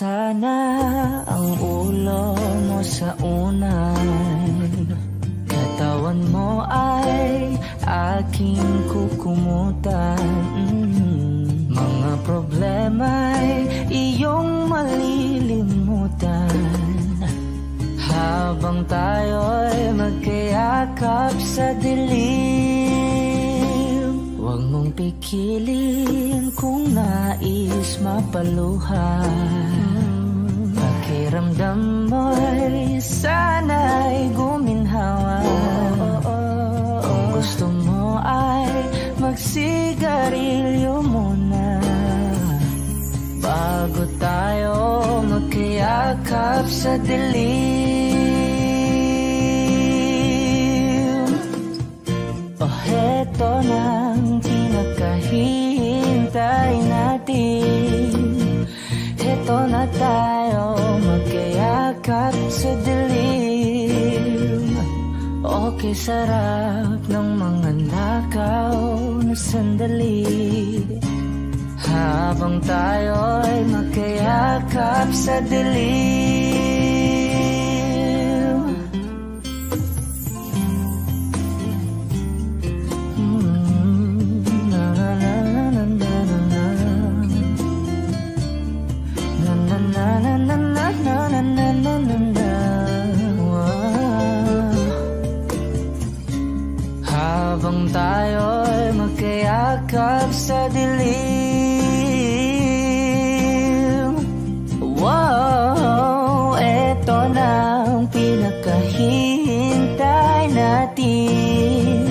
sana ang ulo mo sa unay, katawan mo ay aking kukumutan. Mga problema'y iyong malilimutan habang tayo'y magkayakap sa dilim. Huwag mong pikilin kung nais mapaluhan. Pakiramdam mo'y sana'y guminhawan. Kung gusto mo ay magsigarilyo muna bago tayo magkayakap sa dilim. O heto nang pinakahihintay natin. Heto na tayo magkayakap sa dilim. Okay, sarap ng mga nakaw na sandali habang tayo'y magkayakap sa dilim. Na na na na na na na na na na na na na na na. Habang tayo'y magkayakap sa dilim. Wow, eto na ang pinakahihintay natin.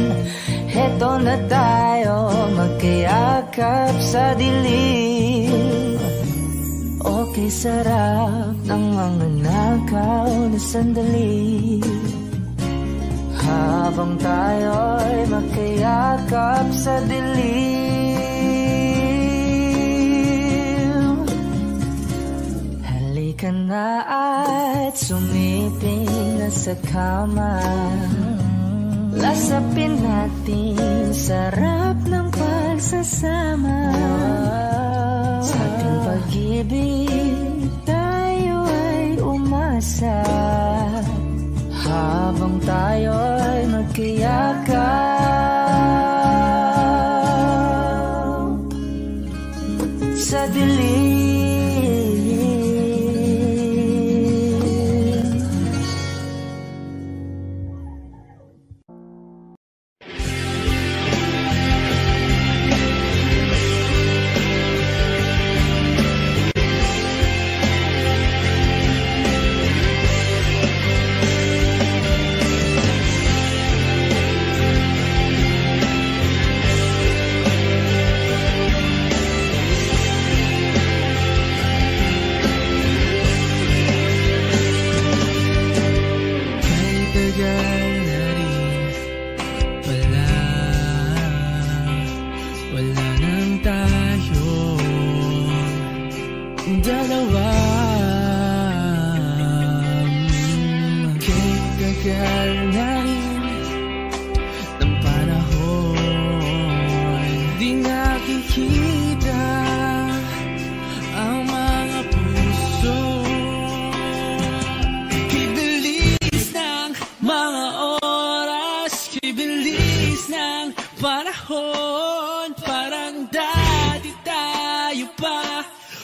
Eto na tayo magkayakap sa dilim. Okay, sarap ng mga nakaw na sandali habang tayo'y magkayakap sa dilim. Halika na at sumiping na sa kama. Lasapin natin sarap ng pagsasama. Sa ating pag-ibig tayo ay umasa habang tayo'y magkayakap sa dilim.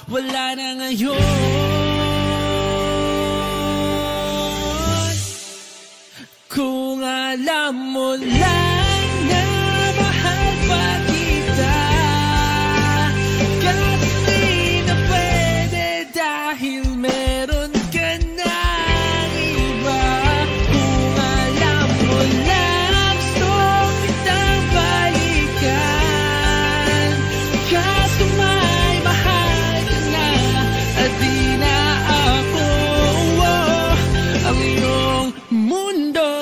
Wala na ngayon. Kung alam mo lang na mahal pa kita, kahit di na pwede dahil meron ka ng iba. Kung alam mo lang gusto kitang balikan, kaso may mahal ka na at di na ako ang iyong mundo.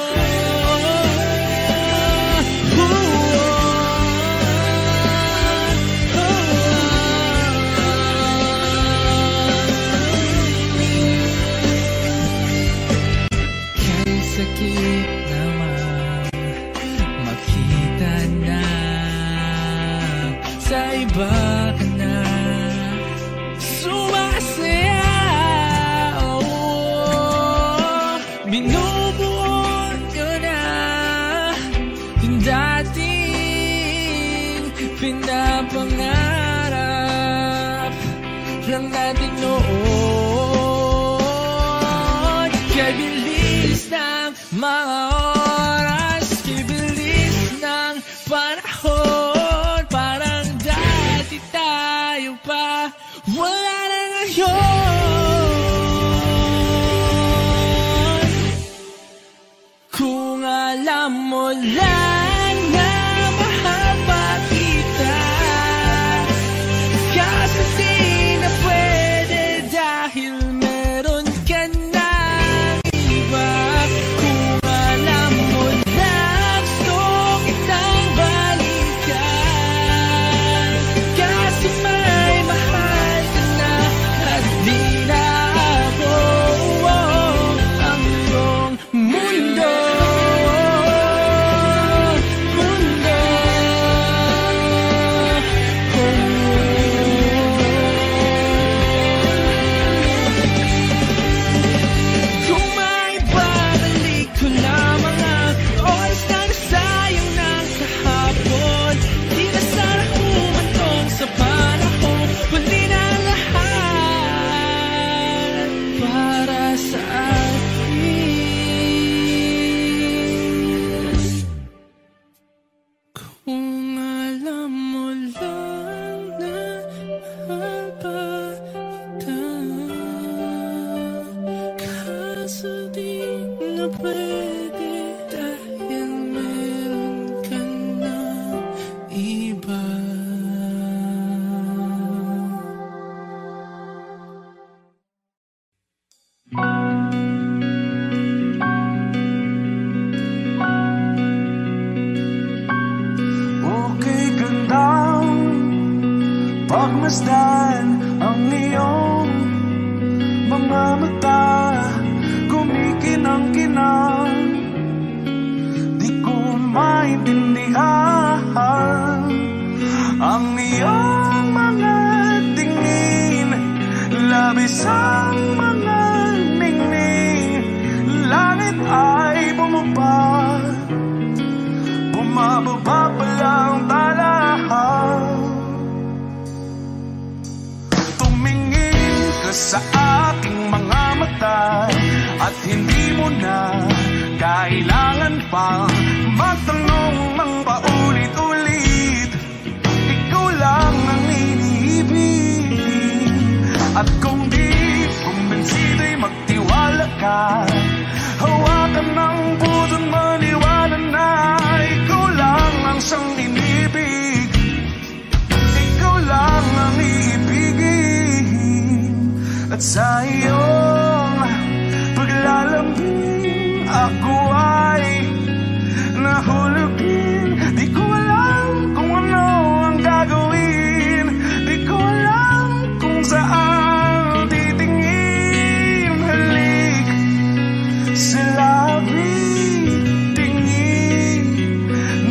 pangarap lang natin noon. Kay bilis ng mga oras, kay bilis ng panahon, parang dati tayo pa, wala na ngayon. Kung alam mo lang na mahal pa kita, kaso di na pwede dahil meron ka na iba. Kung alam mo lang gusto kitang balikan, kasi may mahal ka na at di na ako ang iyong mundo. Pagmasdan ang iyong mga mata, kumikinang-kinang, di ko maintindihan ang iyong mga tingin, labis ang mga ningning. Langit ay bumaba, bumababa pa lang talahan. Sa aking mga mata at hindi mo na kailangan pang magtanong ng paulit-ulit. Ikaw lang ang iniibig, at kung di kumbinsido'y magtiwala ka. Hawakan ng puso't maniwala na ikaw lang ang siyang inibig. Ikaw lang ang iibigin, at sa iyong paglalambing ako ay nahulugin. Di ko alam kung ano ang gagawin, di ko alam kung saan titingin. Halik sa labi, tingin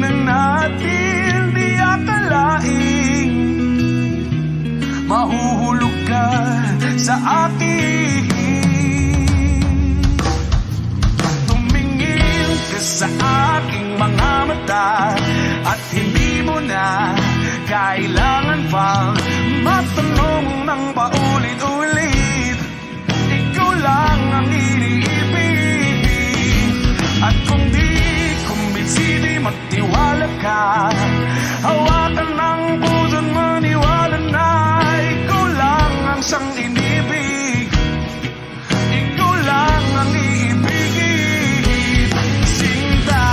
na natin di akalain mahuhulog ka sa akin. Tumingin ka sa aking mga mata at hindi mo na kailangan pang magtanong ng paulit-ulit. Ikaw lang ang iniibig, at kung di kumbinsido'y magtiwala ka. Hawakan ng puso't maniwala na ikaw lang ang siyang inibig. Ikaw lang ang iibigin, sinta.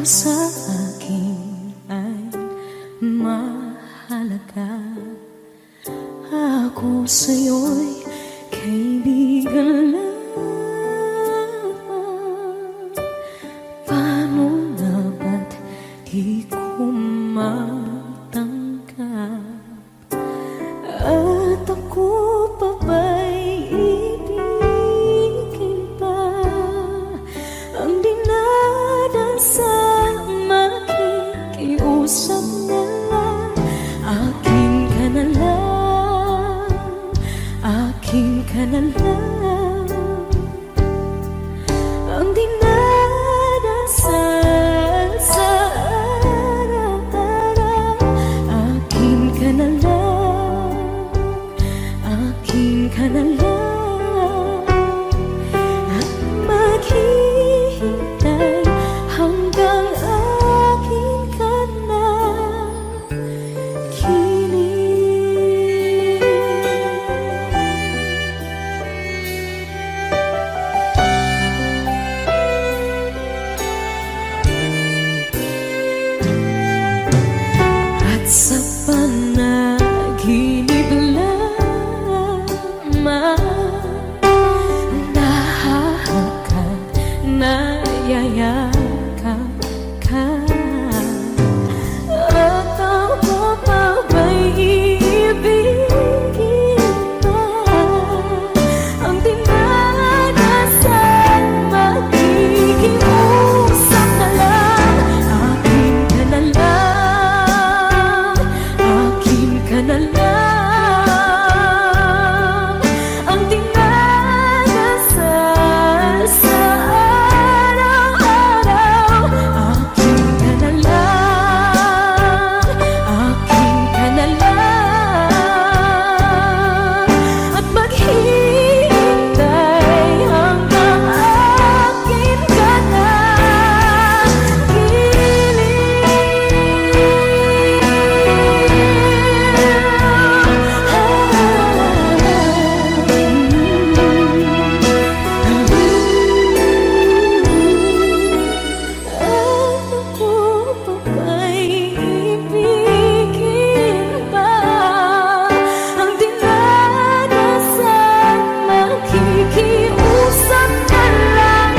sa akin ay mahalaga. Ako sa'yo'y kaibigan lang. Paano na ba't di ko matanggap? At ako pa ba'y ibigin pa? Ang dinadasal makikiusap na lang. Akin ka na lang, akin ka na lang. Ang dinadasal sa araw-araw. Akin ka na lang, akin ka na lang. At maghihintay hanggang akin ka na kilig. At sa panaginip lamang nahahagkan, nayayakap ka. At ako pa ba'y iibigin pa? Ang dinadasal makikiusap na lang. Akin ka na lang, akin ka na lang. Ang dinadasal sa araw-araw. Akin ka na lang, akin ka na lang. At maghihintay hanggang akin ka na Ako pa ba'y ibigin pa? Ang dinadasal makikiusap na lang.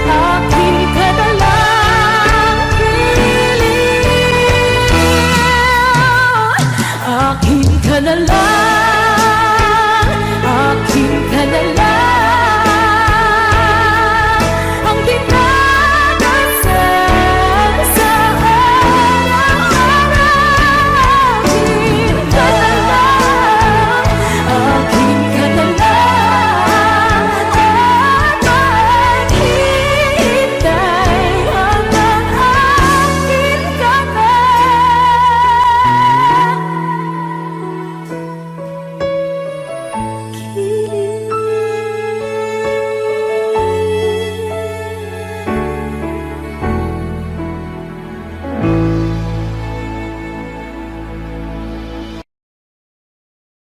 Akin ka na lang, kilig. Akin ka na lang, akin ka na lang. Ang dinadasal sa araw-araw. Akin ka na lang, akin ka na lang. At maghihintay hanggang akin ka na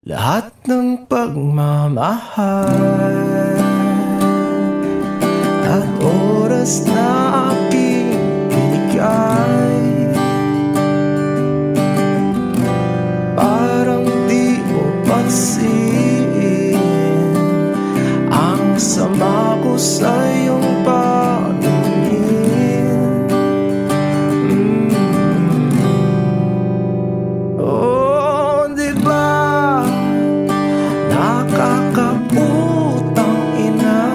Lahat ng pagmamahal at oras na aking binigay, parang di mo pansin ang sama ko sa iyong paningin. Oh, di ba nakakaputang ina,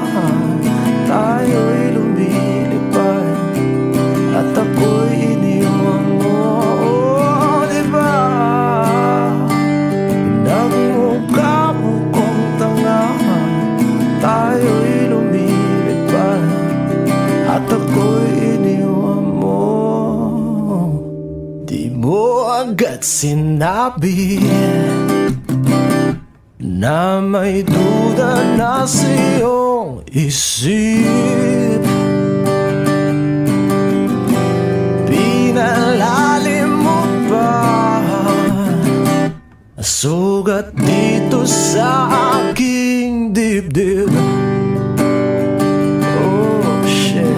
tayo'y lumilipad at ako'y iniwan mo. Oh, di ba nagmukha mo kong tanga, tayo'y lumilipad at ako'y iniwan mo. Di mo agad sinabi na may duda na sa iyong isip. Pinalalim mo pa sugat dito sa aking dibdib. Oh shit.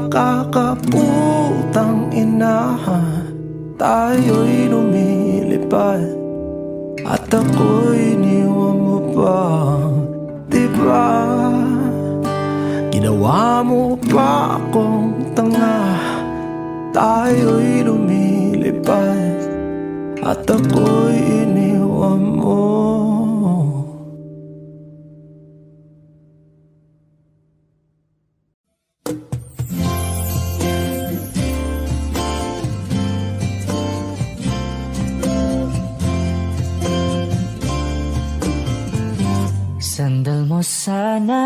kakaputang ina, tayo'y lumilipad at ako'y iniwan mo pa, diba? Ginawa mo pa akong tanga, tayo'y lumilipad at ako'y iniwan mo. Sandal mo sana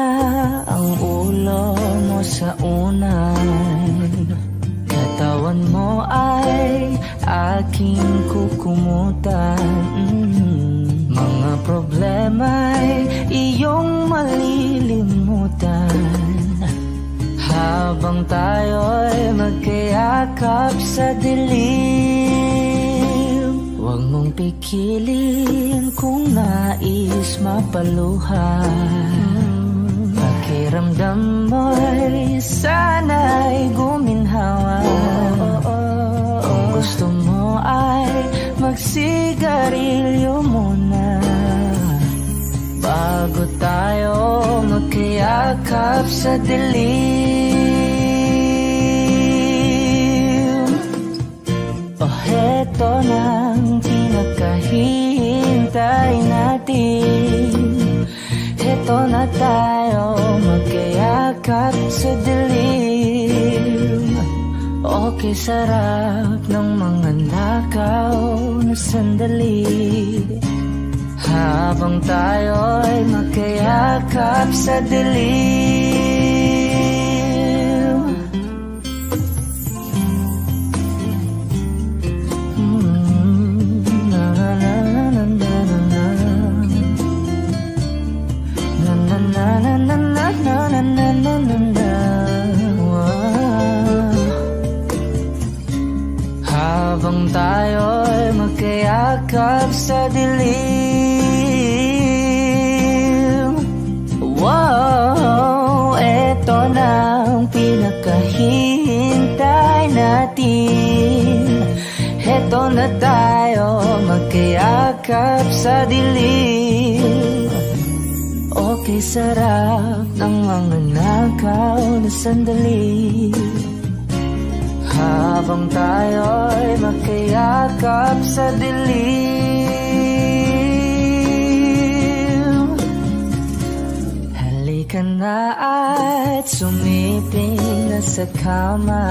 ang ulo mo sa unan, katawan mo ay aking kukumutan. Mga problema'y iyong malilimutan habang tayo'y magkayakap sa dilim. Huwag mong pikilin kung nais mapaluhan. Pakiramdam mo'y sana'y guminhawa. Kung gusto mo ay magsigarilyo muna bago tayo magkayakap sa dilim. O heto nang pinakahihintay natin, heto na tayo magkayakap sa dilim. Okay, sarap ng mga nakaw na sandali habang tayo'y magkayakap sa dilim. Na na na na na na na na na na na na na na na. Habang tayo'y magkayakap sa dilim. Wow, eto na ang pinakahihintay natin. Eto na tayo magkayakap sa dilim. Okay, sarap ng mga nakaw na sandali habang tayo'y magkayakap sa dilim. Halika na at sumiping na sa kama,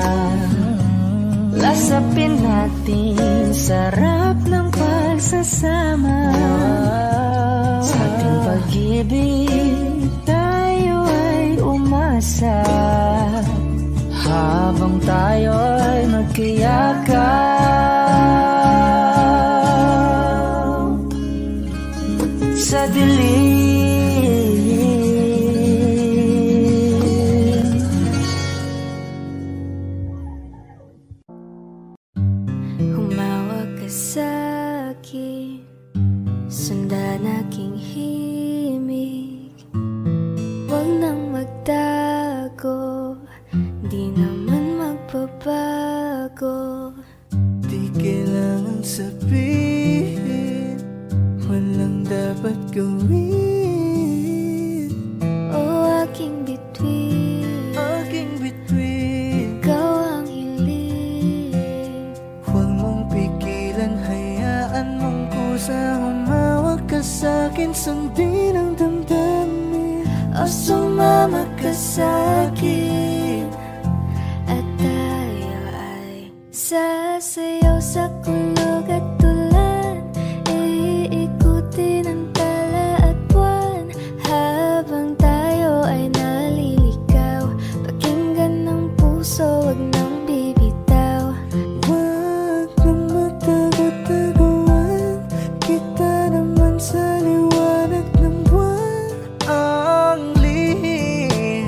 lasapin natin sarap ng pagsasama. Sa ating pag-ibig tayo ay umasa habang tayo'y magkayakap sa dilim. Humawak ka sa'kin, sundan aking himig. Huwag nang magtago, di naman magbabago. Di kailangan sabihin, walang dapat gawin. O aking bituin, ikaw ang hiling. Huwag mong pigilan, hayaan mong kusa. Humawak ka sa'kin, sundin ang damdamin. O sumama ka sa'kin, at tayo ay sasayaw sa kulog at tulan. Iikutin ang tala at buwan habang tayo ay naliligaw. Pakinggan ng puso, wag nang bibitaw. Huwag nang magtago-taguan, kita naman sa liwanag ng buwan. Ang lihim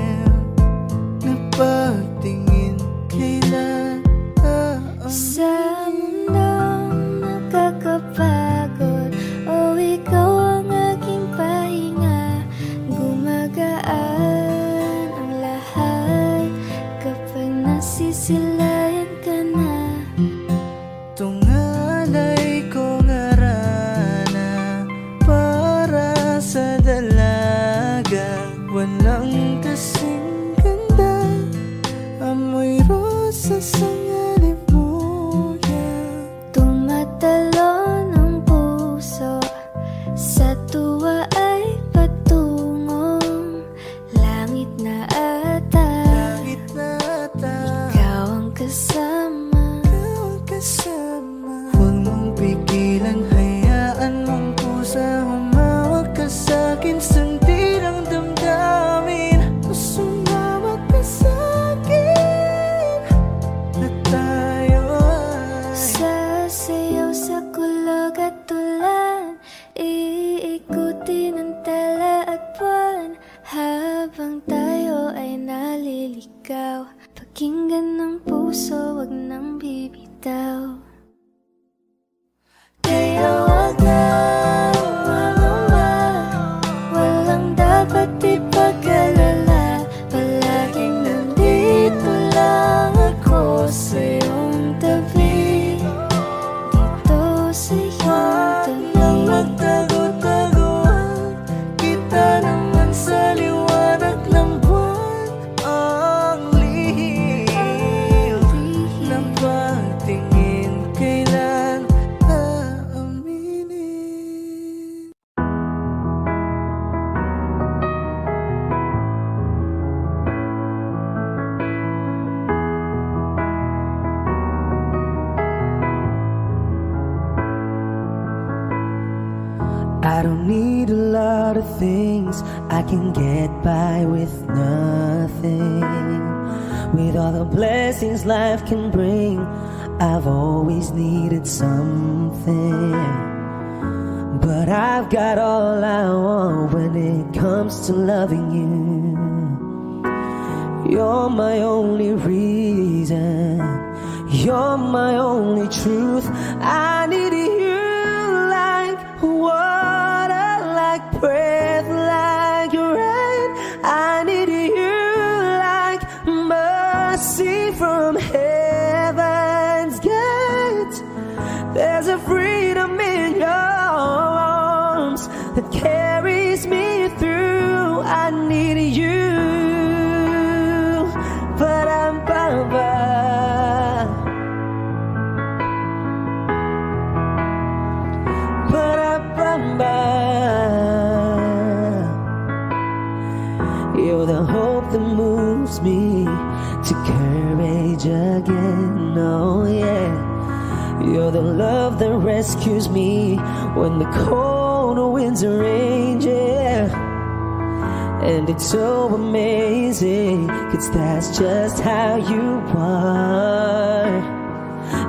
I don't need a lot of things, I can get by with nothing. With all the blessings life can bring, I've always needed something. But I've got all I want when it comes to loving you. You're my only reason, you're my only truth. I need you like water, like breath, like rain. I need you like mercy from heaven's gate. There's a freedom in your arms that carries me through. I need you. Ba-dum-ba-ba. Ba-dum-ba-ba. You're the hope that moves me to courage again, oh yeah. You're the love that rescues me when the cold winds rage, yeah. And it's so amazing, 'cause that's just how you are.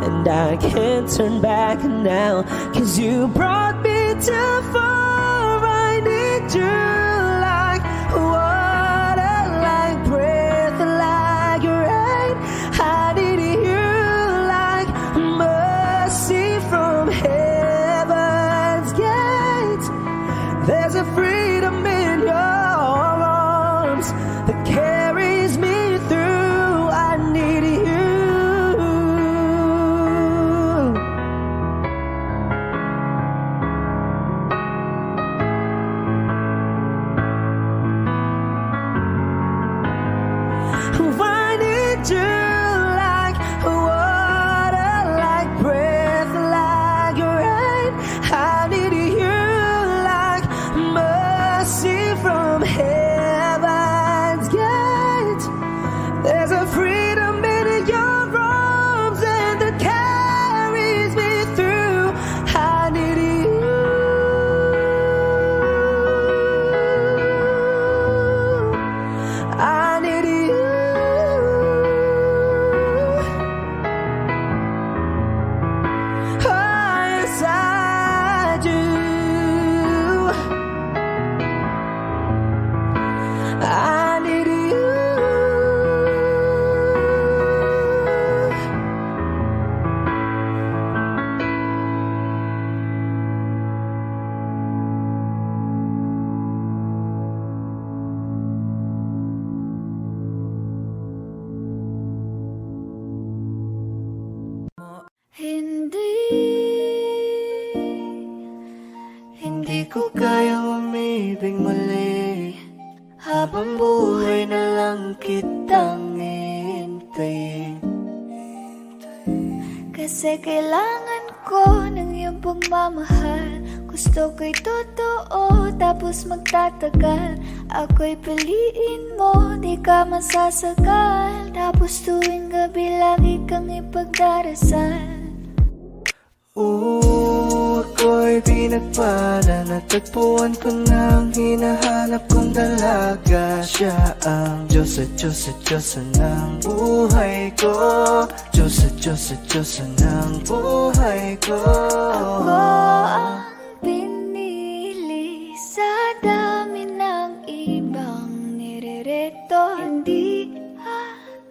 And I can't turn back now, 'cause you brought me too far. I need you like water, like breath, like rain. I need you like mercy from heaven's gate. There's a freedom in your arms that carries me through. I need you. I need you like water, like breath, like rain. I need you like mercy from heaven's gate. There's a freedom in your arms and that carries me through. I need you. I need you. Oh, yes, I do. I need you. Hindi ko kayang umibig muli, habang buhay na lang kitang hintayin. Kasi kailangan ko ng iyong pagmamahal. Gusto ko'y totoo, tapos magtatagal. Ako'y piliin mo, di ka masasagal. Tapos tuwing gabi lagi kang ipagdarasal. Ako'y pinagpala, natagpuan ko ng hinahanap kong dalaga. Siya ang Diyos at Diyos at Diyosa ng buhay ko. Diyos at Diyos at Diyosa ng buhay ko. Ako ang pinili sa dami ng ibang nirereto. Hindi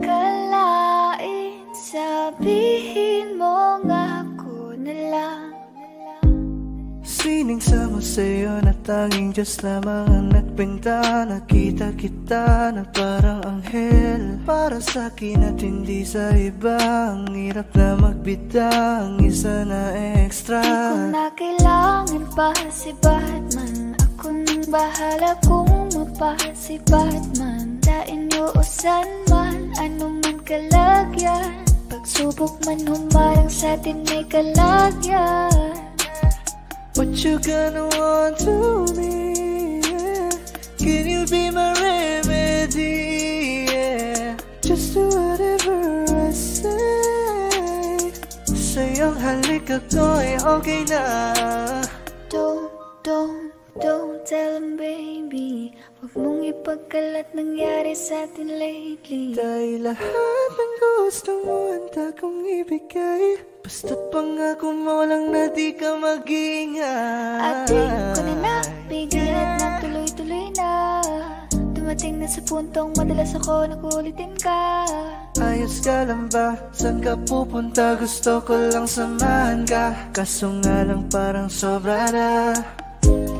akalain, sabihin mo nga ako na lang. Sining sama sa'yo na tanging Diyos lamang ang nagbenta. Nakita kita na parang anghel para sa'kin at hindi sa iba. Ang hirap na magbitang isa na extra. Di ko na kailangan pa si Batman. Ako nang bahala kung mapasi Batman. Dain usan man, ano man kalagyan. Pagsubok man humarang sa'tin may kalagyan. What you gonna want to me, yeah? Can you be my remedy, yeah? Just do whatever I say. Sa iyong halik ako'y okay na. Don't pagkalat nangyari sa atin lately. Dahil lahat ng gusto mo handa kong ibigay, basta't pangako mo lang na di ka mag-ingay. At di ko na napigil at nagtuloy-tuloy na. Dumating na sa puntong madalas ako nakulitin ka. Ayos ka lang ba? Saan ka pupunta? Gusto ko lang samahan ka, kaso nga lang parang sobra na.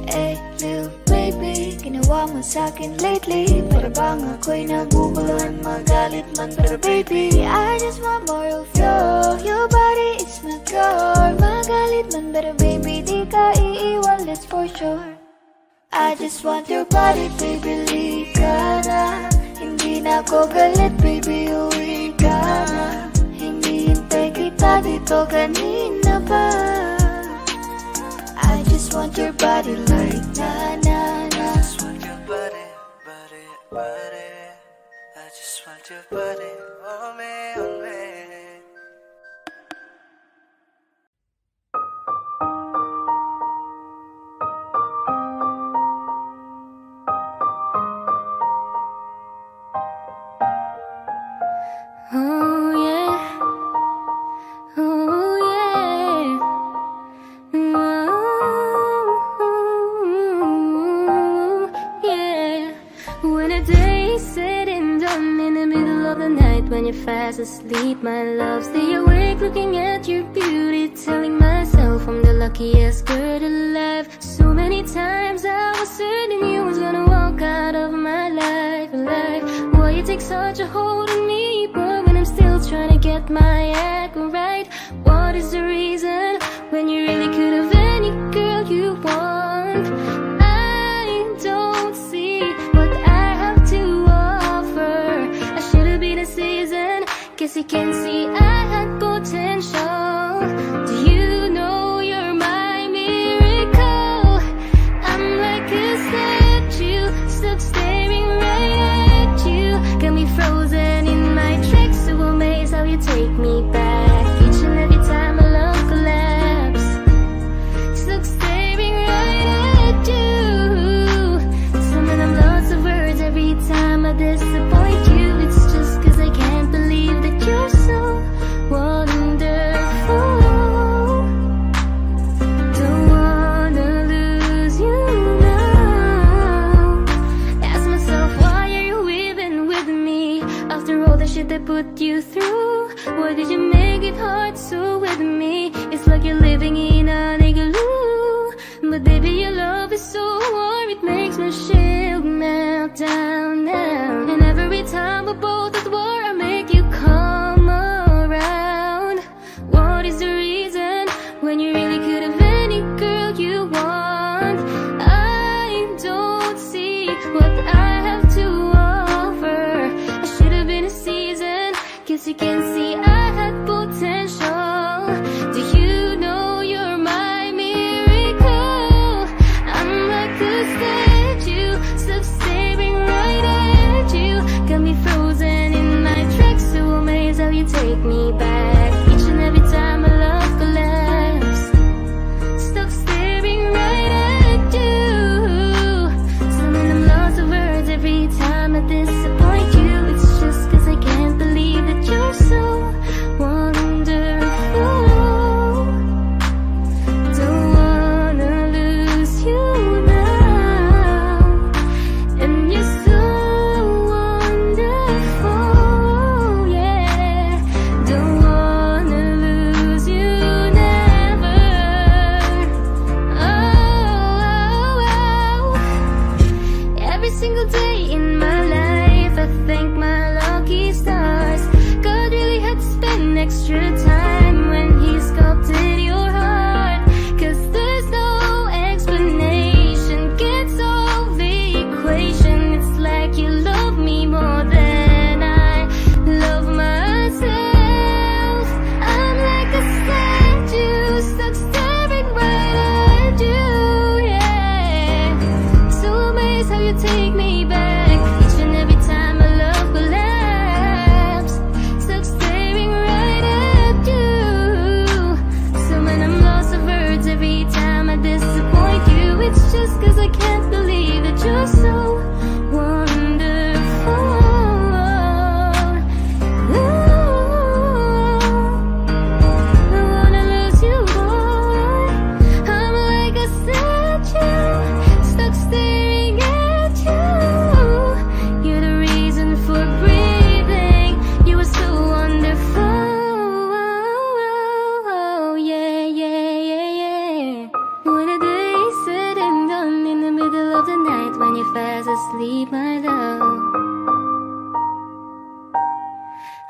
Hey, little baby, ginawa mo sa'kin lately. Para bang ako'y naguguluhan, magalit man. Pero baby, I just want more of you. Your body is my cure. Magalit man, pero baby, di ka iiwan, that's for sure. I just want your body, baby, lika na. Hindi na ako galit, baby, uwi ka na. Hinihintay kita dito kanina pa. I just want your body like na-na-na. I just want your body, body, body. I just want your body on me, on me. Oh yeah, oh yeah, oh yeah. When a day is said and done in the middle of the night, when you're fast asleep, my love, stay awake looking at your beauty, telling myself I'm the luckiest girl alive. So many times I was certain you was gonna walk out of my life, alive. Why you take such a hold on me, but when I'm still trying to get my act right? What is the reason when you really could have any girl you want? I don't see what I have to offer. I should have been a season, guess you can see I had potential. Do you know you're my miracle? I'm like a statue, stuck staring right at you. Got me frozen in my tracks, so amazed how you take me back. Each and every time my love collapse, stuck staring right at you. Some of them lots of words every time I disappoint you. It's just cause I can't believe that you're so wonderful. Don't wanna lose you now. Ask myself, why are you even with me? After all the shit I put you through, why did you make it hard so with me? It's like you're living in an igloo. But baby, your love is so warm, it makes my shield melt down now. And every time we're both at war, I make you come around. What is the reason when you really could have any girl you want? I don't see what I have to offer. I should have been a season, guess you can see I had potential. Do you know you're my miracle? I'm like a statue, stuck staring right at you. Got me frozen in my tracks, so amazed how you take me back. Each and every time my love collapsed, stuck staring right at you. Some of them lots of words every time I disappoint you. It's just cause I can't believe that you're so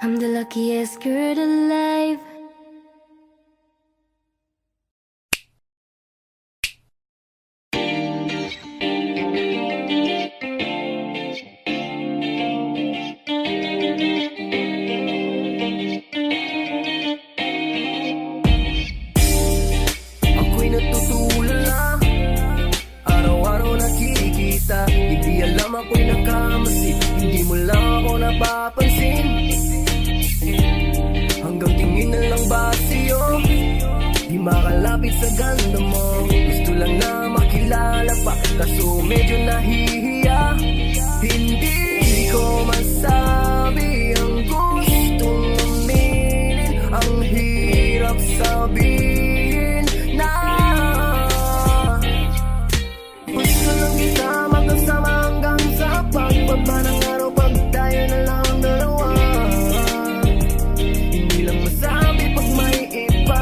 I'm the luckiest girl alive. Ako'y natutulala, araw-araw nakikita. Hindi alam ako'y nakamasid, hindi mo lang ako napapansin. Hanggang tingin na lang ba sa'yo, di makalapit sa ganda mo. Gusto lang na makilala pa, kaso medyo nahihiya. Hindi ko masabi ang gustong aminin, ang hirap sabihin na gusto lang kita magkasama hanggang sa pagbaba ng araw, pag tayo na lang dalawa. Hindi lang masabi pag may iba.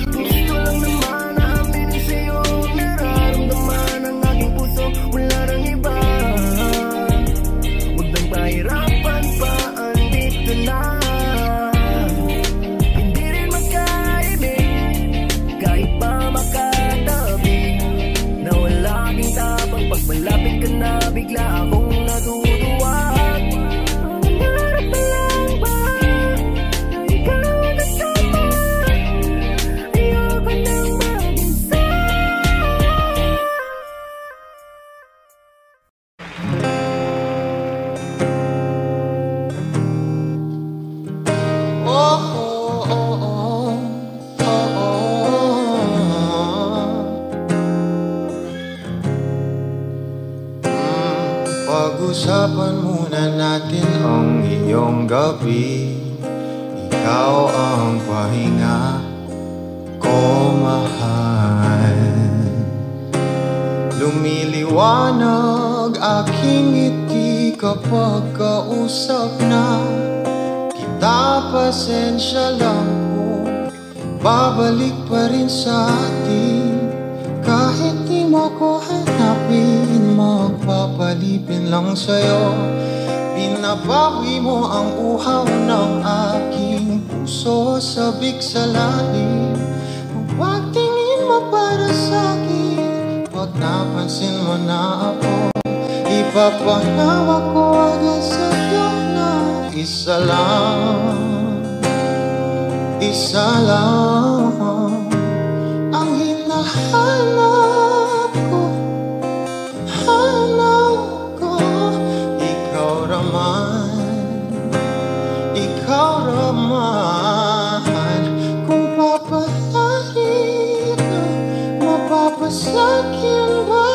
Gusto lang naman na aminin sa'yo ang nararamdaman ng aking puso, wala nang iba. Huwag nang pahirapan pa, andito na. Hindi rin magkaibig, kahit pa makatabi. Nawala aking tapang pag malapit ka na, bigla akong natutuwa. Nangarap na lang ba na ikaw ang kasama? Ayoko nang mag-isa. Pag-usapan muna natin ang iyong gabi. Ikaw ang pahinga ko, mahal. Lumiliwanag aking ngiti kapag kausap na kita. Pasensya lang kung babalik pa rin sa atin. Kahit di mo ko hanapin, magpapalipin lang sa'yo. Pinabawi mo ang uhaw ng aking puso, sabik sa lalim. Huwag tingin mo para sa'kin, pag napansin mo na ako, ipapahawak ko agad sa'yo na isa lang. Isa lang ang hinahanap ko, hanap ko. Ikaw raman, kung papalarin na mapapasakyan ba?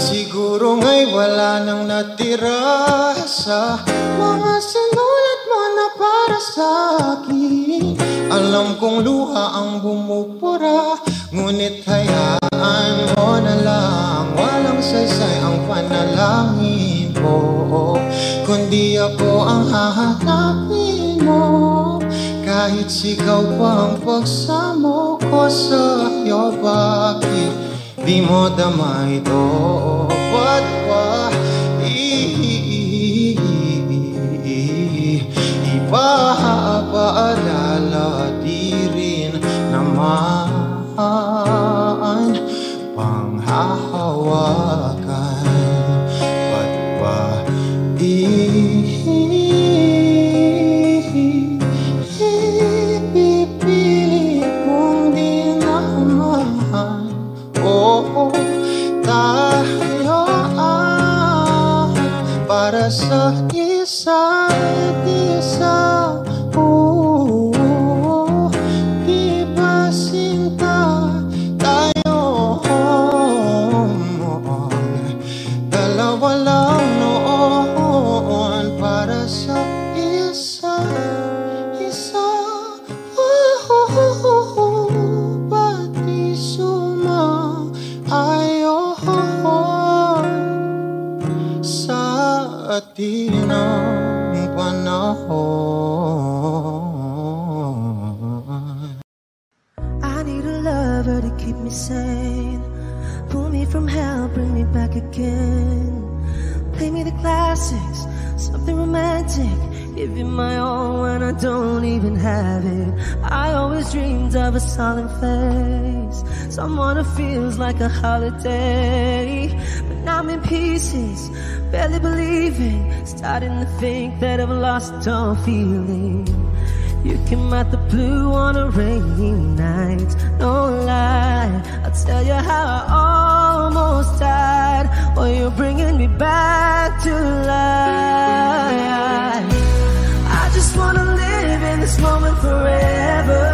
Siguro nga'y wala nang natira sa mga sinulat mo na para sa'kin. Alam kong luha ang bumupura, ngunit hayaan mo na lang. Walang saysay ang panalangin ko, kundi ako ang hahanapin mo. Kahit sigaw pa ang pagsamo ko sa'yo, bakit di mo dama ito? Ba't ba ipapaalala? Di rin naman panghahawakan. Ba't ba ipipilit kong di naman? Oo, tayo para sa isa't isa. Di ba sinta tayo? Dalawa lang noon para sa isa't isa. Ba't di sumang ayon sa at di ng panahon. I need a lover to keep me sane, pull me from hell, bring me back again. Play me the classics, something romantic, give you my all when I don't even have it. I always dreamed of a solemn face, someone who feels like a holiday. But now I'm in pieces, barely believing, starting to think that I've lost all feeling. You came out the blue on a rainy night, no lie, I'll tell you how I almost died. Oh, you're bringing me back to life. I just wanna live in this moment forever,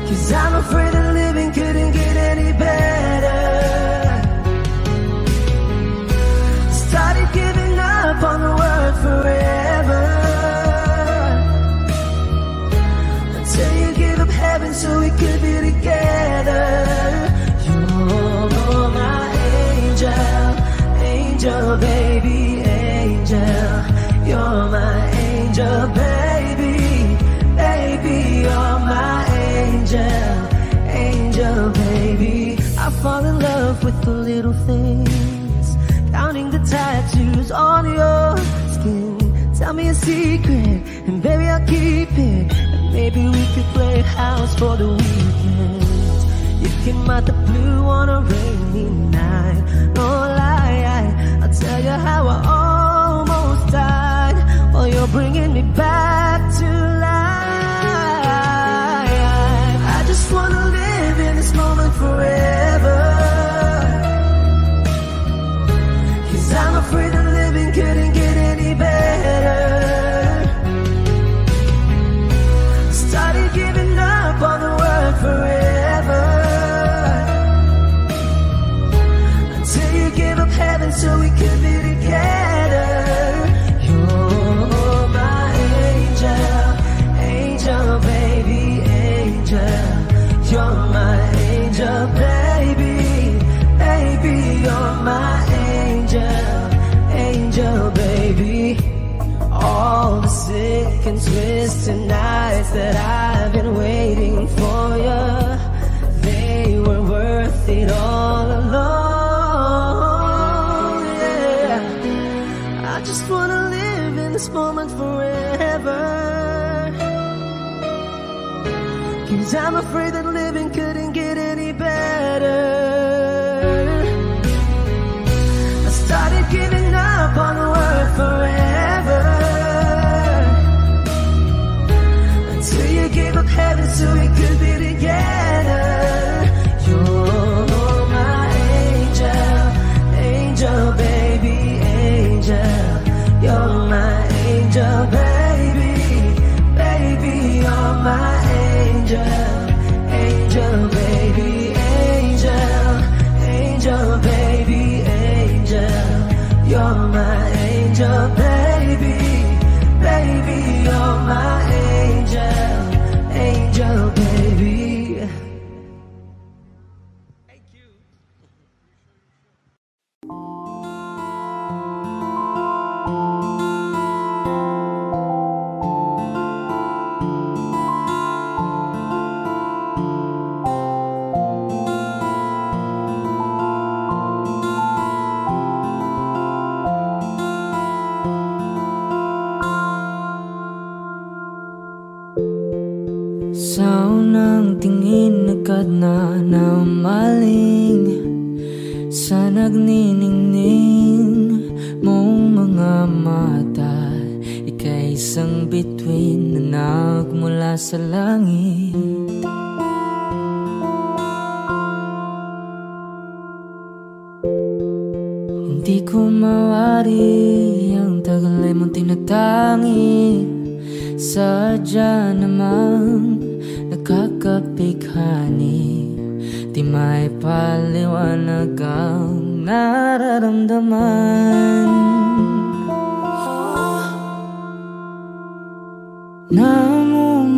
'cause I'm afraid that living couldn't get any better. Started giving up on the word forever, until you gave up heaven so we could be together. You're my angel, angel baby, angel. You're my angel baby, baby. You're my angel, angel baby. I fall in love with the little things, counting the tattoos on your skin. Tell me a secret, and baby I'll keep it. And maybe we could play house for the weekend. You came out the blue on a rainy night, no lie, I'll tell you how I almost died. Oh, you're bringing me back to life. I just wanna live in this moment forever, 'cause I'm afraid that living couldn't get any better. Started giving up on the word forever, until you gave up heaven so we could be together. You're my angel, angel baby, angel. You're my angel baby, baby. You're my angel, angel baby. All the sick and twisted nights that I've been waiting for you, they were worth it all alone. Yeah, I just wanna live in this moment forever, 'cause I'm afraid that living couldn't get any better. I started giving up on the word forever, until you gave up heaven so we could be together. You're my angel, angel baby, angel. You're my angel baby, baby. You're my angel, angel baby, angel, angel baby, angel. You're my angel baby, baby. You're my angel, angel baby. Thank you. Sa unang tingin agad na namaling, sa nagniningning mong mga mata. Ika'y isang bituin na nagmula sa langit. Hindi ko mawari ang tagal ay mong tinatangi. Sadya namang nakakapighani, di may paliwanag ang nararamdaman.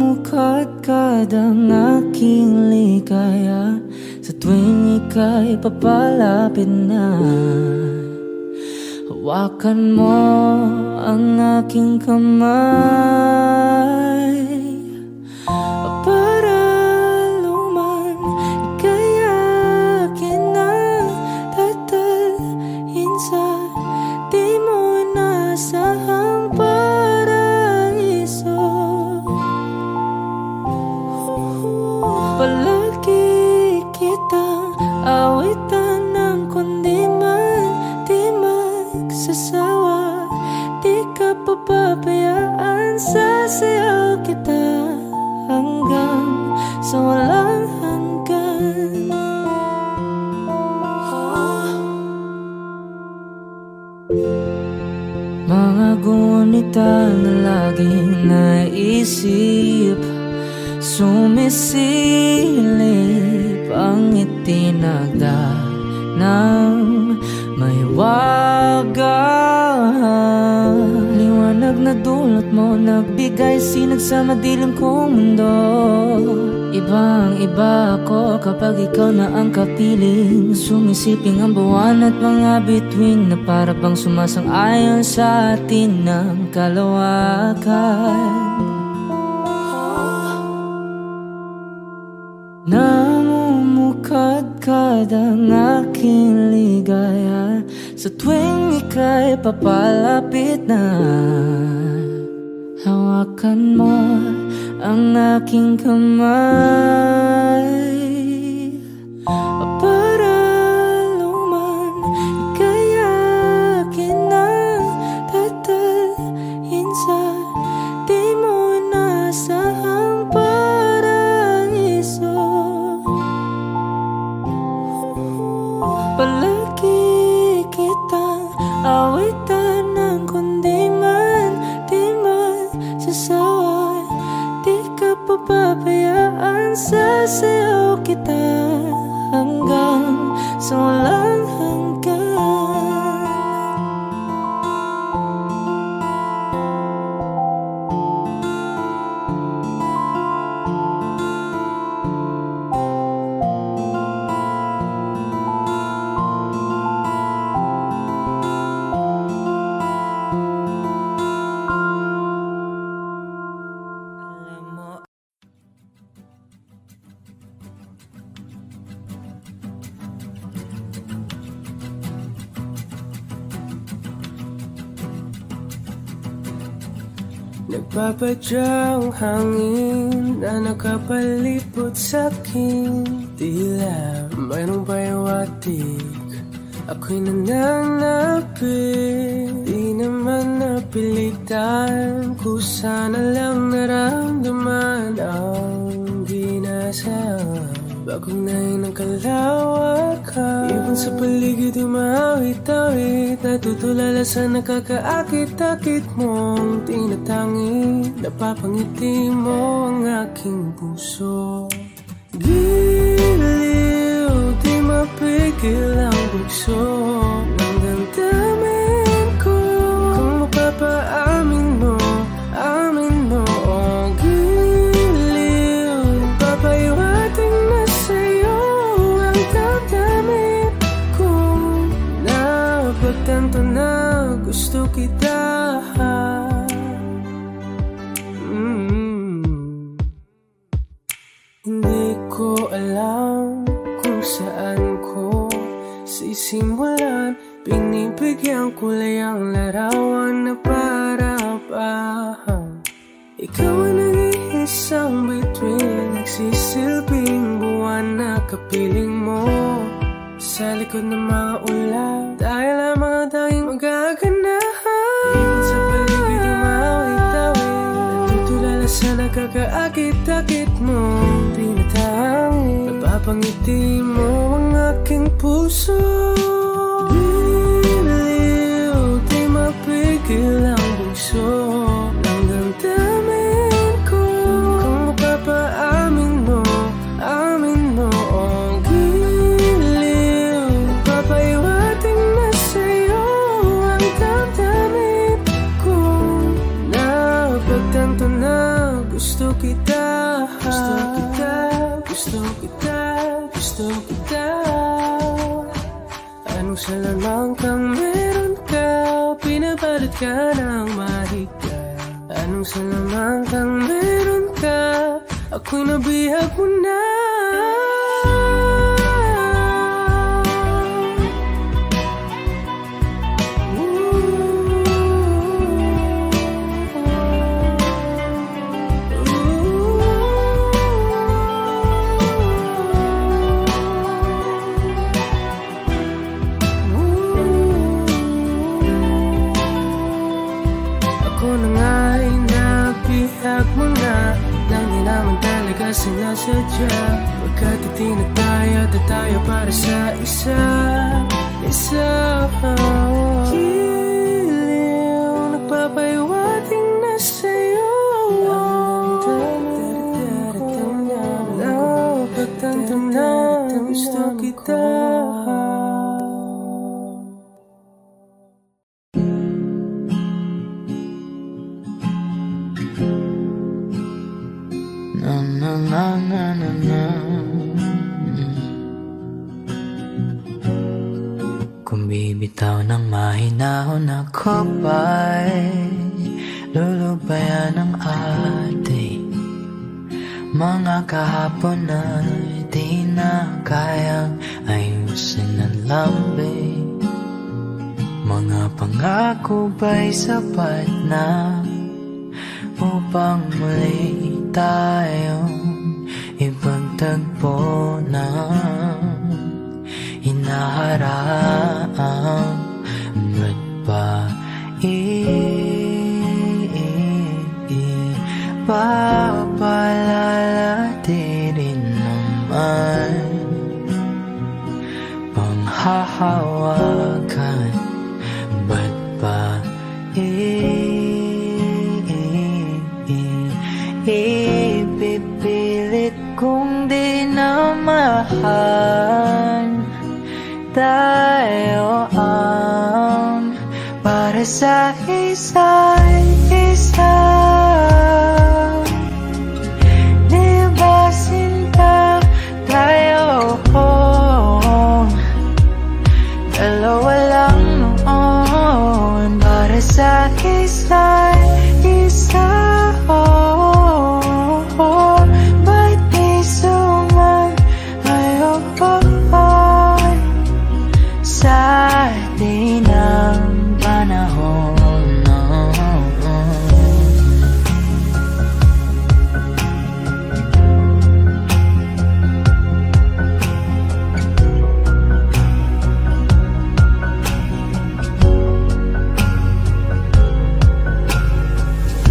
Namumukadkad ang aking ligaya sa tuwing ika'y papalapit na. Hawakan mo ang aking kamay para luman ikayakin ang tatalhin sa di mo nasahang paraiso. Palagi kitang awitan ng kundi man di magsasawa. Di ka papabayaan, sasayaw kita hanggang sa walang hanggan. Mga gunita na laging naisip, sumisilip ang itinagda ng may wagang liwanag na dulot mo, nagbigay sinag sa madilim kong mundo. Ibang iba ako kapag ikaw na ang kapiling, sumisiping ang buwan at mga bituin na para bang sumasang-ayon sa atin ng kalawakan. Namumukadkad ang aking ligaya sa tuwing ika'y papalapit na. Hawakan mo ang aking kamay para luman ikayakin ang tatalhin sa di mo nasahang paraiso. Palagi kitang awitan ng kundi man di magsasawa. Di ka papabayaan, sasayaw kita hanggang sa walang hanggan. Nagpapadyang hangin na nakapalipot sa'kin, tila mayroong payawatig. Ako'y nananapit, di naman napilitan. Kusana lang naramdaman ang ginasawang bagong nahin ng kalawakan. Ibon sa paligid umawit-awit, natutulala sa nakakaakit-akit mong tinatangi. Napapangiti mo ang aking puso. Giliw, di mapigil ang bugso ng damdamin ko. Kung mapapaamin mo, amin mo. Oh, giliw, papaiwating na sa'yo ang damdamin ko. Napagtanto na gusto kita. Hindi ko alam kung saan ko sisimulan. Binibigyan kulay ang larawan na para-parahan. Ikaw ang nag-iisang bituin, nagsisilbing buwan na kapiling mo. Sa likod ng mga ulan, dahil ang mga tanging magaganahan. Ibon sa paligid umawit-awit, natutulala sa nakakaakit-akit mo. Tinatangi, napapangiti mo ang aking puso. Giliw, di mapigil ang bugso ng damdamin ko. Kung mapapaamin mo, amin mo. Oh, giliw, papaiwating na sa'yo ang damdamin ko. Napagtanto na gusto kita. Gusto kita, gusto kita, gusto kita. Anong salaman kang meron ka? pinabalot ka ng mahigpit. Anong salamangkang meron ka, ako'y nabihag mo na. Sinasadya, pagkat itinataya tayo para sa isa't isa. Giliw, nagpapahiwating na sa'yo. Napagtanto na gusto kita. Kung bibitaw ng mahinahon ako ba'y lulubayan ng ating mga kahapon na di na kayang ayusin ng lambing. Mga pangako ba'y sapat na upang muli tayong ipagtagpo na hinaharap? Ba't ba ipapalala rin naman panghahawakan? Ba't ba ipipilit kung di na mahal? Tayo ang para sa isa't isa. Di ba sinta tayo? Dalawa lang noon para sa isa't isa. Ba't di sumayon sa di ng panahon?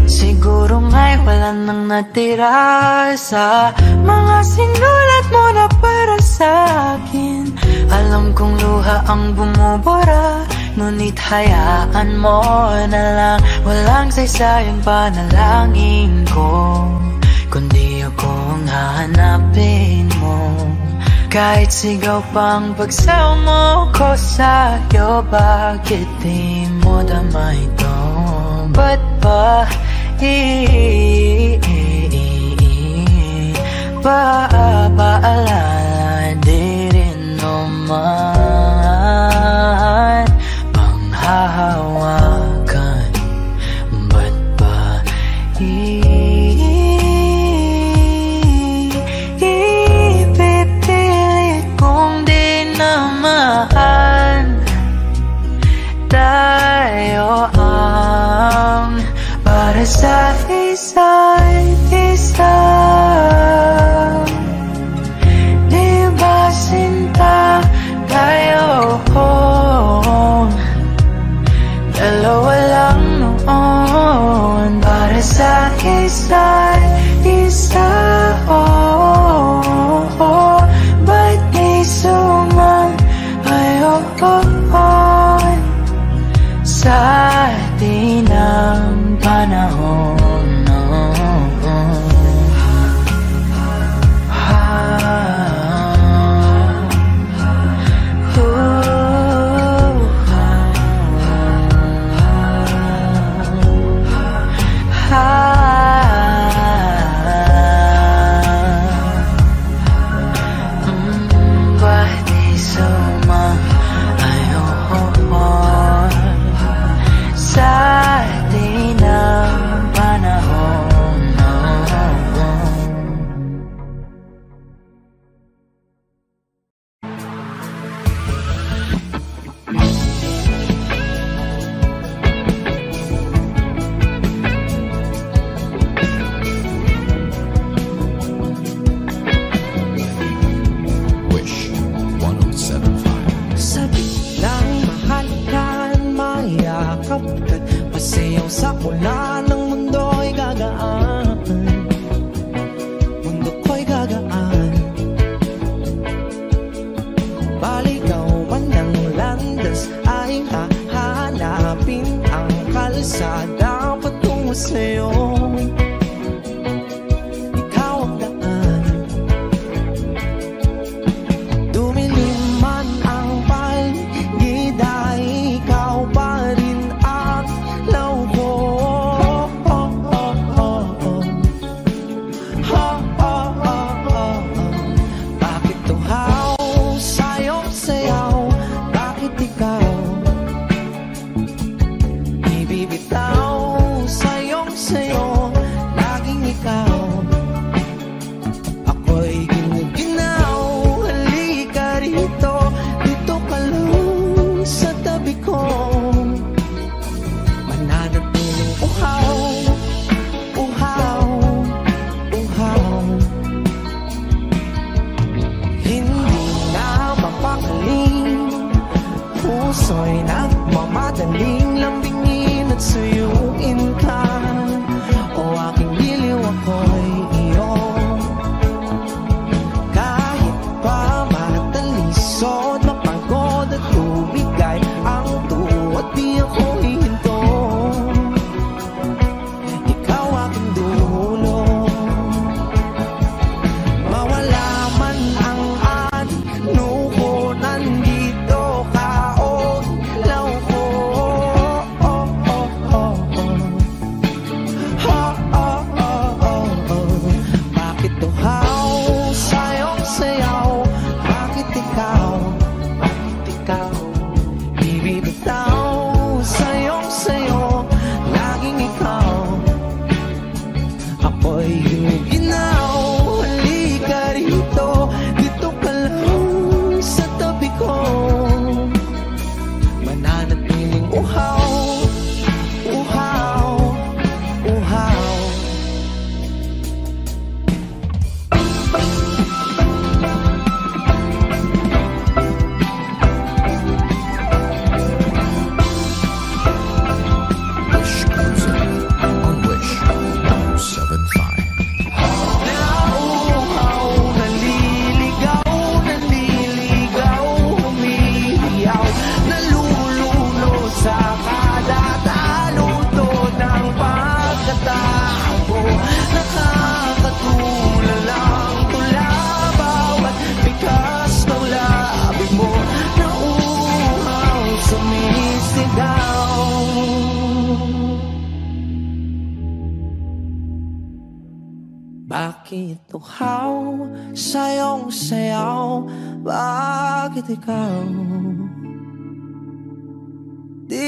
Siguro nga'y wala nang natira sa mga sinulat mo na para sa akin. Alam kong luha ang bumubura, ngunit hayaan mo na lang. Walang saysayang panalangin ko, kundi ako ang hahanapin mo. Kahit sigaw pang pagsaw mo ko sa'yo, bakit di mo dama ito? Ba't ba paalala di rin naman panghahawakan? Ba't ba ipipilit kung di naman tayo ang para sa isa't isa? Di ba sinta tayo? Dalawa lang noon para sa isa't isa. Ba't di sumayon sa di ng panahon? sakula ng mundo'y gagaan, mundo ko'y gagaan. Baligaw man ng landas ay hahanapin ang kalsada patungo sa'yo. Ikaw ang daan, dumilim man ang paligid ay ikaw pa rin ang law ko. Bakit tuhaw sa'yong sayaw? Bakit ikaw ibibitaw sa'yong sayo? Laging ikaw, ako'y ginuginaw. Halika rito, dito ka lang sa tabi ko. Mananatiling uhaw, uhaw, uhaw. Hindi na mapakaling, puso'y nagmamadaling lambingin at suyuin ka. O aking giliw, ako'y iyo. Kahit pa matalisod, mapagod at tumigay ang tuwat, di ako hihinto. Ikaw aking dulo, mawala man ang anino ko, nandito ka o law ko. Bakit tuhaw sa'yong sayaw? Bakit ikaw ibibitaw sa'yong sayo? Laging ikaw, ako'y ginuginaw. Halika rito, dito ka lang sa tabi ko. Mananatiling uhaw, uhaw, uhaw. Nauuhaw, naliligaw, naliligaw, humihiyaw, nalululo sa kada taluto ng pagkatao. Nakakatulala ang tula, bawat bigas ng labi mo. Nauuhaw, sumisigaw. Bakit tuhaw sa'yong sayaw? Bakit ikaw di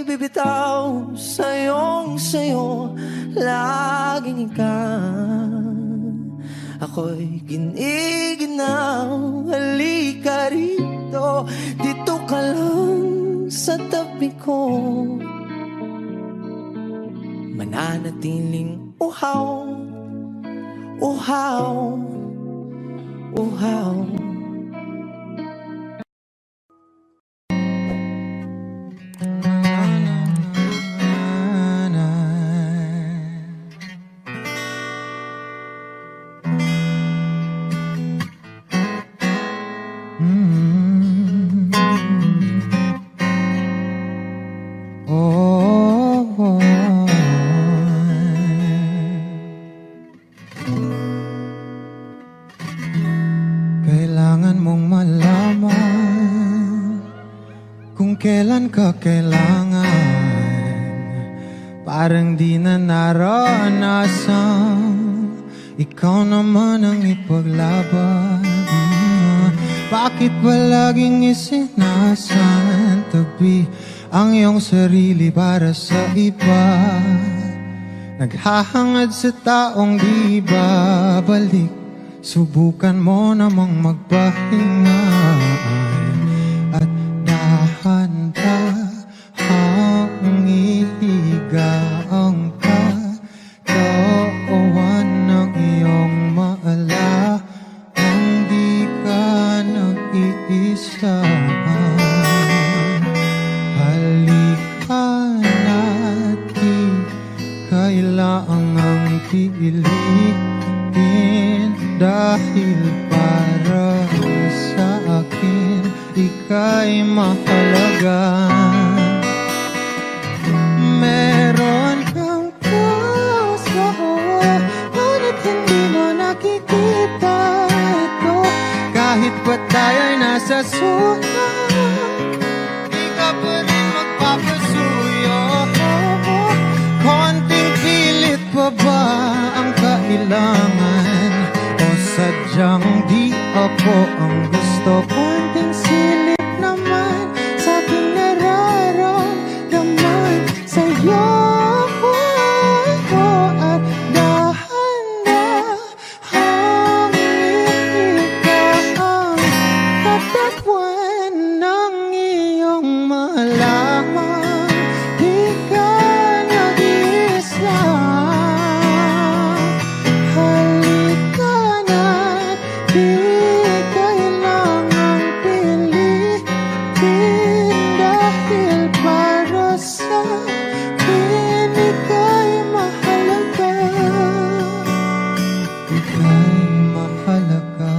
bibitaw sa'yong sayo? Laging ikaw, ako'y giniginaw. Halika rito, dito ka lang sa tabi ko. Mananatiling uhaw, uhaw, uhaw. Kailangan mong malaman kung kailan ka kailangan. Parang di na naranasan, ikaw naman ang ipaglaban. Bakit ba laging isinasantabi ang iyong sarili para sa iba? Naghahangad sa taong di babalik, subukan mo namang magpahinga at dahan-dahang ihiga ang katawan ng iyong maala. Hindi ka nag-iisa, halika natin mahalaga. Meron kang puso, ngunit hindi mo nakikita ito. Kahit pa tayo'y nasa sulat, di ka pa rin magpapasuyo. Konting pilit pa ba ang kailangan? O sadyang di ako ang gusto? Konting silip naman sa aking nararamdaman sa'yo. At dahan-dahang ikaw ang katawan ng iyong malaman. Di ka nag-iisa, halika na't di kailangang pilitin. Dahil para sa akin ika'y mahalaga. Ika'y mahalaga.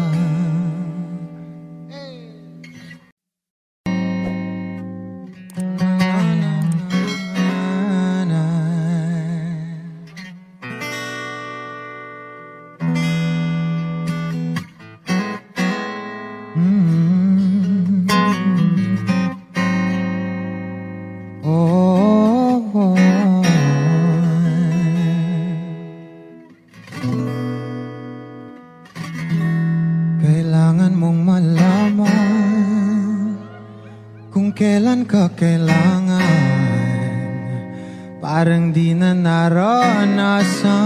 Kailangan mong malaman kung kailan ka kailangan. Parang di na naranasan,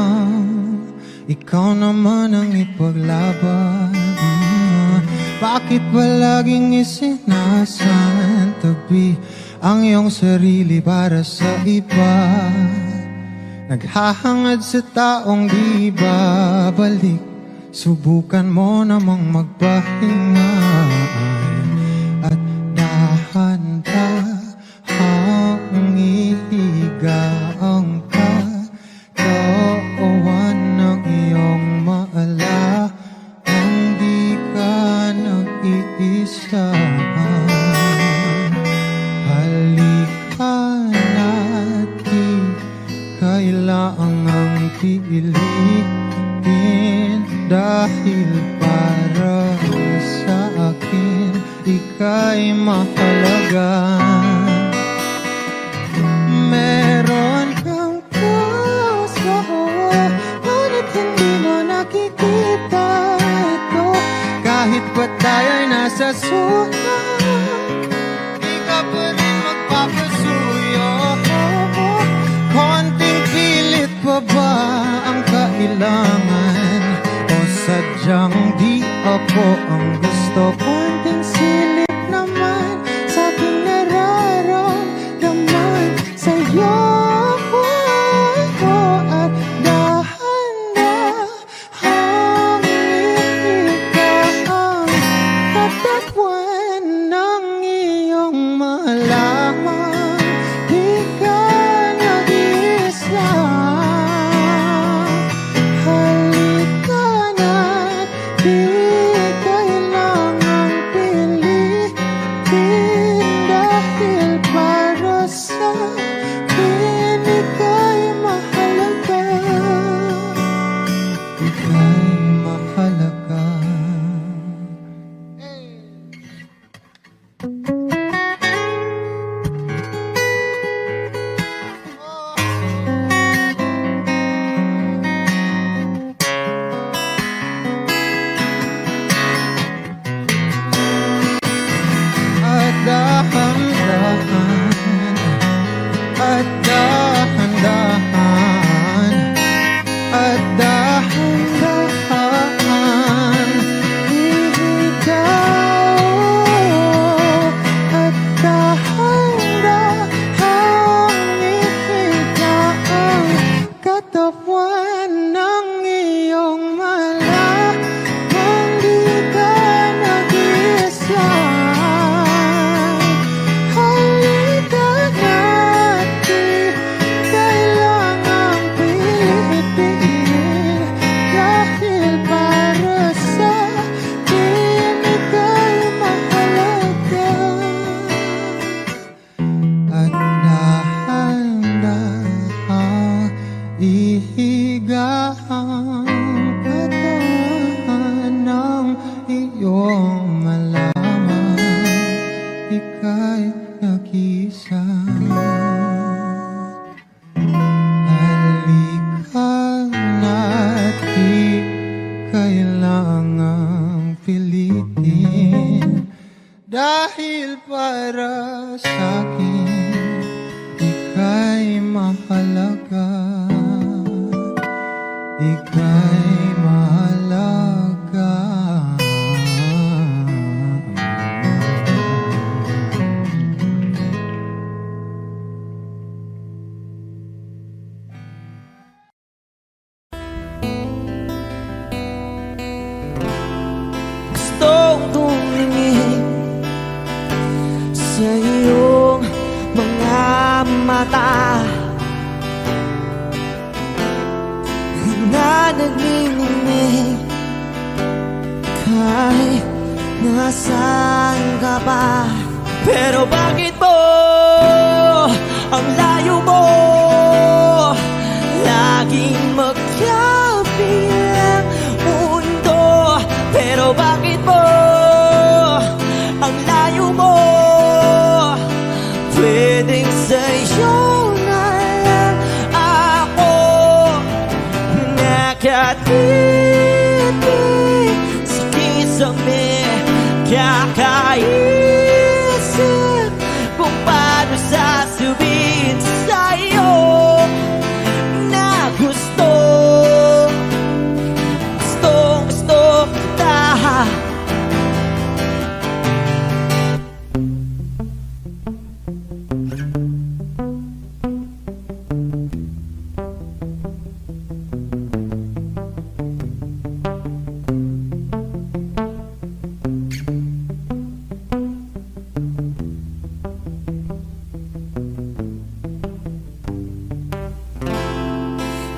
ikaw naman ang ipaglaban. Bakit ba laging isinasantabi ang iyong sarili para sa iba? Naghahangad sa taong di babalik, subukan mo namang magpahinga. At dahan-dahang ihiga ang katawan ng iyong maala. Ang di ka nag-iisa, halika na't di kailangang pilitin. Dahil para sa akin ika'y mahalaga. Meron kang puso, ngunit hindi mo nakikita ito. Kahit pa tayo'y nasa sulat, di ka pa rin magpapasuyo. Konting pilit pa ba ang kailangan? O sadyang di ako ang gusto? Konting silip naman sa aking nararamdaman sa'yo. At dahan-dahang ikaw ang katawan ng iyong malaman. Di ka nag-iisa, halika na't di kailangang pilitin. isa. Halika na't di kailangang pilitin, dahil para sa'kin ika'y mahalaga. Ika'y mahalaga. Gustong tumingin sa iyong mga mata na nagniningning kahit nasaan ka pa. Pero bakit mo ang layo mo laging magkabilang mundo? Pero bakit mo ang layo mo pwedeng sa'yo na lang ako nakatitig sa kisame, kakaisip kung paano sasabihin sa'yo na gustong kita.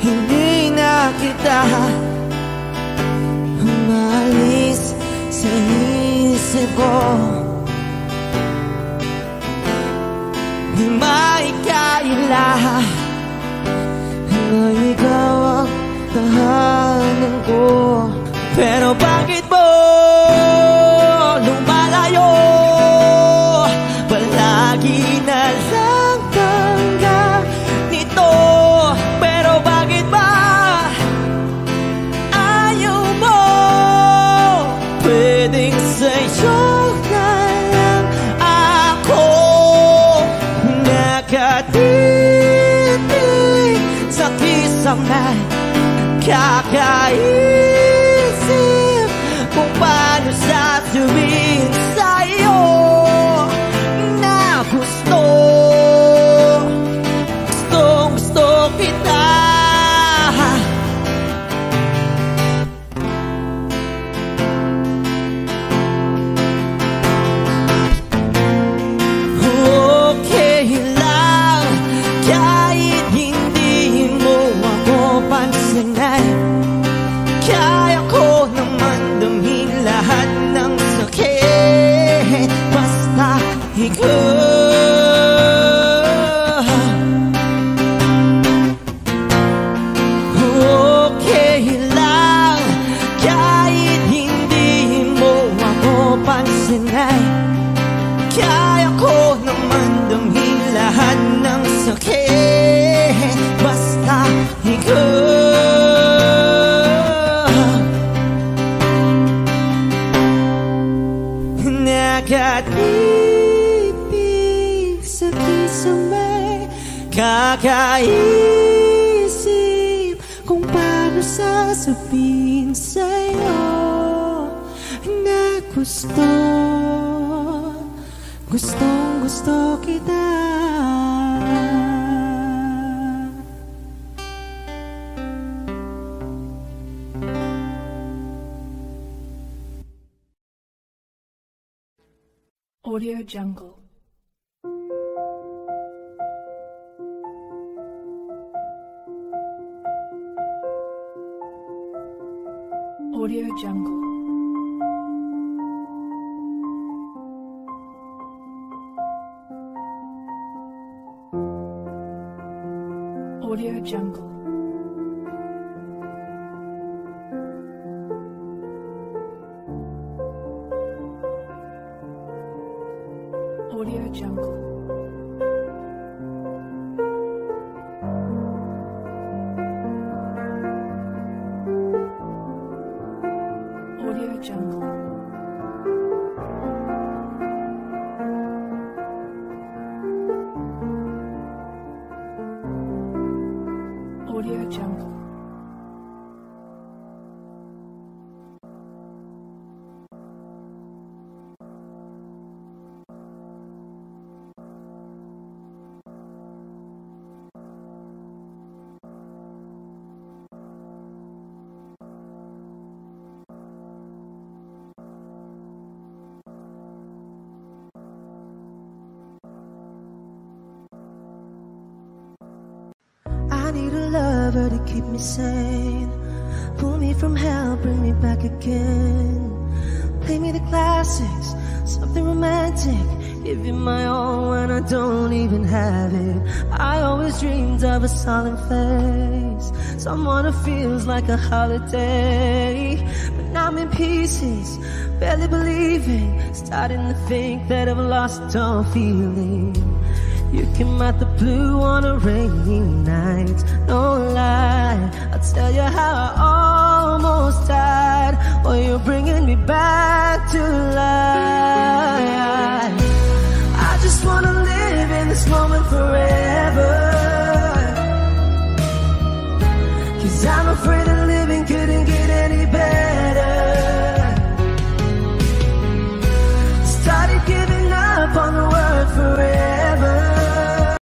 Hindi na kita umalis sa isip ko. Di maikaila na ikaw ang tahanan ko. Pero bakit mo lumalayo? Palagi na lang tangga nito. Pero bakit ba ayaw mo? Pwedeng sa'yo na lang ako nakatitig sa kisame, kakaisip kung paano sasabihin sa'yo na gustong kita. Okay lang kahit hindi mo ako pansinin, kaya ko naman damhin lahat ng sakit basta ikaw. Okay lang kahit hindi mo ako pansinin, kaya ko naman damhin lahat ng sakit basta ikaw. Nakatipig sa kisame, kakaisip kung paano sasabihin sa'yo na gustong kita. Audio Jungle. Audio Jungle. Audio Jungle. Audio Jungle. Audio Jungle. I need a lover to keep me sane. Pull me from hell, bring me back again. Play me the classics, something romantic. Give you my all when I don't even have it. I always dreamed of a solemn face, someone who feels like a holiday. But now I'm in pieces, barely believing, starting to think that I've lost all feeling. You came out the blue on a rainy night, no lie, I'll tell you how I